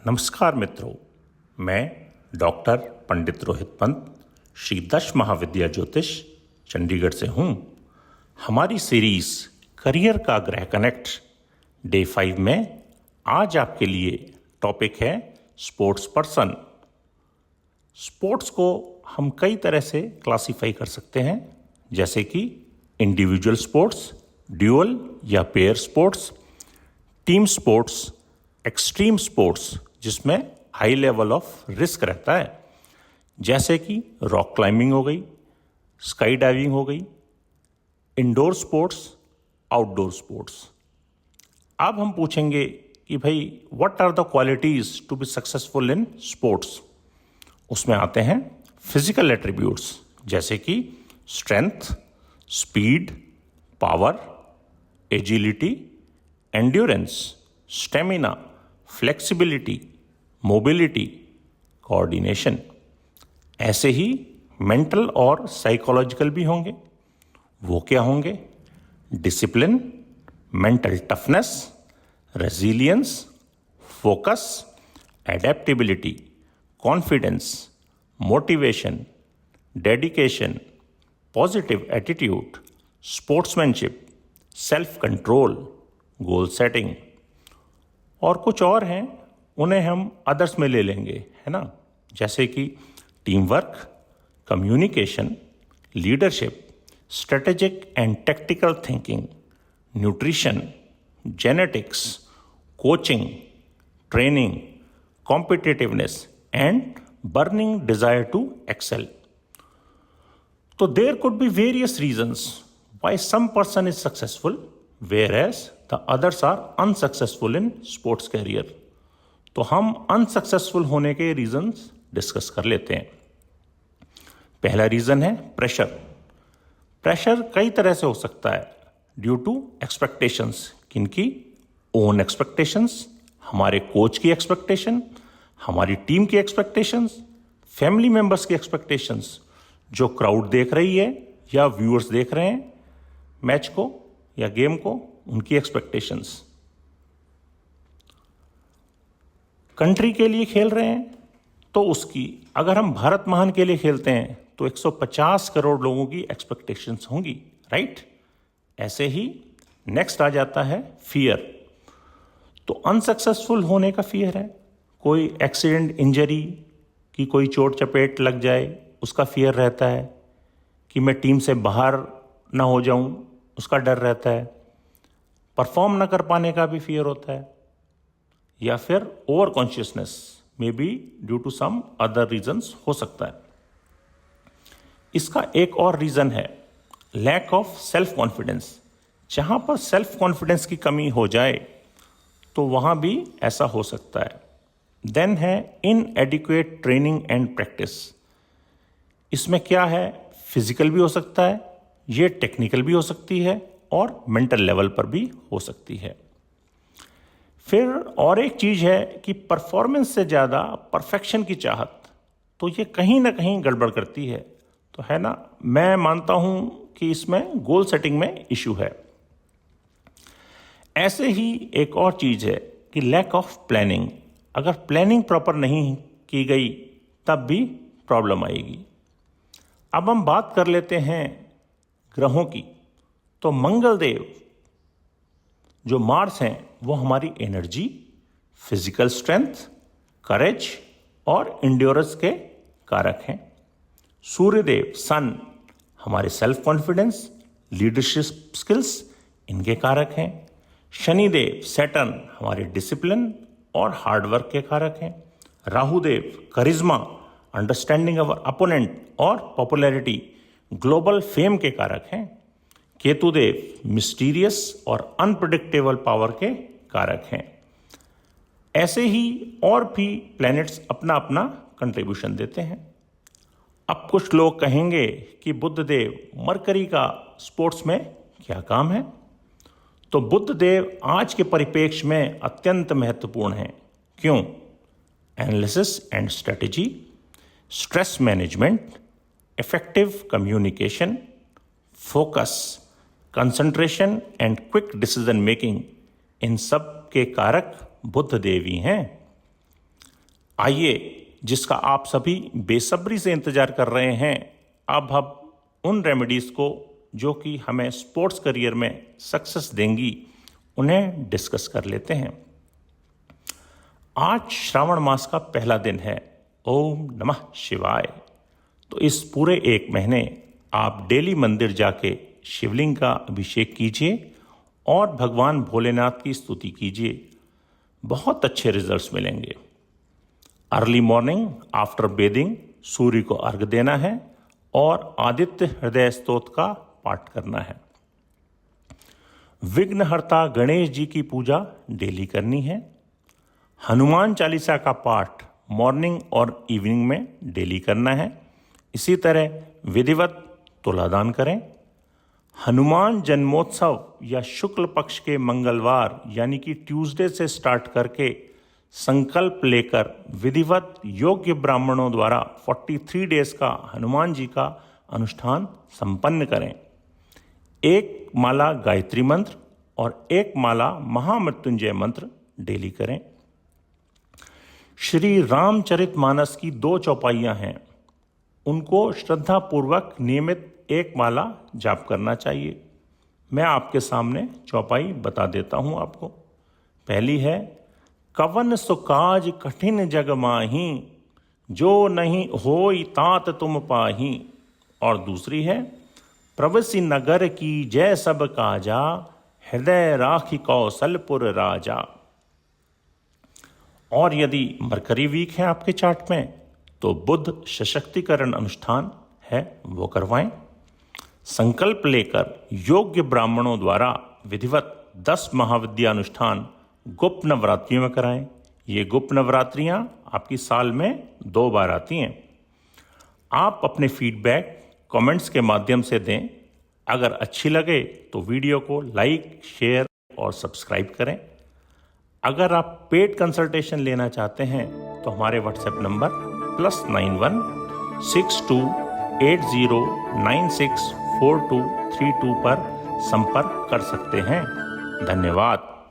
नमस्कार मित्रों, मैं डॉक्टर पंडित रोहित पंत श्री दश महाविद्या ज्योतिष चंडीगढ़ से हूँ। हमारी सीरीज करियर का ग्रह कनेक्ट डे 5 में आज आपके लिए टॉपिक है स्पोर्ट्स पर्सन। स्पोर्ट्स को हम कई तरह से क्लासिफाई कर सकते हैं, जैसे कि इंडिविजुअल स्पोर्ट्स, ड्यूअल या pair sports, team sports, extreme sports जिसमें हाई लेवल ऑफ रिस्क रहता है, जैसे कि रॉक क्लाइंबिंग हो गई, स्काई डाइविंग हो गई, इंडोर स्पोर्ट्स, आउटडोर स्पोर्ट्स। अब हम पूछेंगे कि भाई what are the qualities to be successful in sports. उसमें आते हैं फिजिकल एट्रीब्यूट्स जैसे कि strength, speed, power, agility, endurance, stamina, flexibility, mobility, coordination. ऐसे ही मेंटल और साइकोलॉजिकल भी होंगे। वो क्या होंगे? Discipline, mental toughness, resilience, focus, adaptability, confidence, motivation, dedication, positive attitude, sportsmanship, self control, goal setting. और कुछ और हैं, उन्हें हम अदर्स में ले लेंगे, है ना, जैसे कि teamwork, communication, leadership, strategic and tactical thinking, nutrition, genetics, coaching, training, competitiveness and burning desire to excel. तो there could be various reasons why some person is successful whereas the others are unsuccessful in sports career। तो हम unsuccessful होने के reasons discuss कर लेते हैं। पहला reason है प्रेशर। प्रेशर कई तरह से हो सकता है ड्यू टू एक्सपेक्टेशंस। किनकी? ओन एक्सपेक्टेशंस, हमारे कोच की एक्सपेक्टेशन, हमारी टीम की एक्सपेक्टेशंस, फैमिली मेंबर्स की एक्सपेक्टेशंस, जो क्राउड देख रही है या व्यूअर्स देख रहे हैं मैच को या गेम को, उनकी एक्सपेक्टेशंस। कंट्री के लिए खेल रहे हैं तो उसकी, अगर हम भारत महान के लिए खेलते हैं तो 150 करोड़ लोगों की एक्सपेक्टेशंस होंगी, राइट? ऐसे ही नेक्स्ट आ जाता है फियर। तो अनसक्सेसफुल होने का फियर है, कोई एक्सीडेंट, इंजरी की कोई चोट चपेट लग जाए उसका फियर रहता है, कि मैं टीम से बाहर ना हो जाऊं उसका डर रहता है, परफॉर्म ना कर पाने का भी फियर होता है, या फिर over consciousness may be due to some other reasons हो सकता है। इसका एक और रीजन है लैक ऑफ सेल्फ कॉन्फिडेंस। जहां पर सेल्फ कॉन्फिडेंस की कमी हो जाए तो वहां भी ऐसा हो सकता है। देन है इनएडिक्वेट ट्रेनिंग एंड प्रैक्टिस। इसमें क्या है? फिजिकल भी हो सकता है, ये टेक्निकल भी हो सकती है और मेंटल लेवल पर भी हो सकती है। फिर और एक चीज है कि परफॉर्मेंस से ज्यादा परफेक्शन की चाहत, तो ये कहीं ना कहीं गड़बड़ करती है। तो है ना, मैं मानता हूं कि इसमें गोल सेटिंग में इश्यू है। ऐसे ही एक और चीज है कि लैक ऑफ प्लानिंग। अगर प्लानिंग प्रॉपर नहीं की गई तब भी प्रॉब्लम आएगी। अब हम बात कर लेते हैं ग्रहों की। तो मंगल देव जो मार्स हैं वो हमारी एनर्जी, फिजिकल स्ट्रेंथ, करेज और इंड्योरेंस के कारक हैं। सूर्यदेव सन हमारे सेल्फ कॉन्फिडेंस, लीडरशिप स्किल्स, इनके कारक हैं। शनिदेव सैटर्न हमारे डिसिप्लिन और हार्डवर्क के कारक हैं। राहुदेव करिश्मा, अंडरस्टैंडिंग अवर अपोनेंट और पॉपुलैरिटी, ग्लोबल फेम के कारक हैं। केतुदेव मिस्टीरियस और अनप्रेडिक्टेबल पावर के कारक हैं। ऐसे ही और भी प्लैनेट्स अपना अपना कंट्रीब्यूशन देते हैं। अब कुछ लोग कहेंगे कि बुध देव मरकरी का स्पोर्ट्स में क्या काम है? तो बुध देव आज के परिप्रेक्ष्य में अत्यंत महत्वपूर्ण हैं। क्यों? Analysis and strategy, stress management, effective communication, focus, concentration and quick decision making, इन सब के कारक बुध देवी हैं। आइए, जिसका आप सभी बेसब्री से इंतजार कर रहे हैं, अब हम उन रेमेडीज को जो कि हमें स्पोर्ट्स करियर में सक्सेस देंगी, उन्हें डिस्कस कर लेते हैं। आज श्रावण मास का पहला दिन है। ओम नमः शिवाय। तो इस पूरे एक महीने आप डेली मंदिर जाके शिवलिंग का अभिषेक कीजिए और भगवान भोलेनाथ की स्तुति कीजिए। बहुत अच्छे रिजल्ट्स मिलेंगे। अर्ली मॉर्निंग आफ्टर बेदिंग सूर्य को अर्घ देना है और आदित्य हृदय स्तोत्र का पाठ करना है। विघ्नहर्ता गणेश जी की पूजा डेली करनी है। हनुमान चालीसा का पाठ मॉर्निंग और इवनिंग में डेली करना है। इसी तरह विधिवत तुलादान करें। हनुमान जन्मोत्सव या शुक्ल पक्ष के मंगलवार यानी कि ट्यूसडे से स्टार्ट करके संकल्प लेकर विधिवत योग्य ब्राह्मणों द्वारा 43 डेज का हनुमान जी का अनुष्ठान संपन्न करें। एक माला गायत्री मंत्र और एक माला महामृत्युंजय मंत्र डेली करें। श्री रामचरितमानस की 2 चौपाइयाँ हैं, उनको श्रद्धापूर्वक नियमित एक माला जाप करना चाहिए। मैं आपके सामने चौपाई बता देता हूँ आपको। पहली है, कवन सुकाज कठिन जग माही, जो नहीं होई तात तुम पाही। और दूसरी है, प्रवसी नगर की जय सब काजा, हृदय राखी कौशलपुर राजा। और यदि मरकरी वीक है आपके चार्ट में तो बुध सशक्तिकरण अनुष्ठान है, वो करवाएं। संकल्प लेकर योग्य ब्राह्मणों द्वारा विधिवत 10 महाविद्या अनुष्ठान गुप्त नवरात्रियों में कराएं। ये गुप्त नवरात्रियां आपकी साल में 2 बार आती हैं। आप अपने फीडबैक कमेंट्स के माध्यम से दें। अगर अच्छी लगे तो वीडियो को लाइक, शेयर और सब्सक्राइब करें। अगर आप पेड कंसल्टेशन लेना चाहते हैं तो हमारे व्हाट्सएप नंबर +91 6280964232 पर संपर्क कर सकते हैं। धन्यवाद।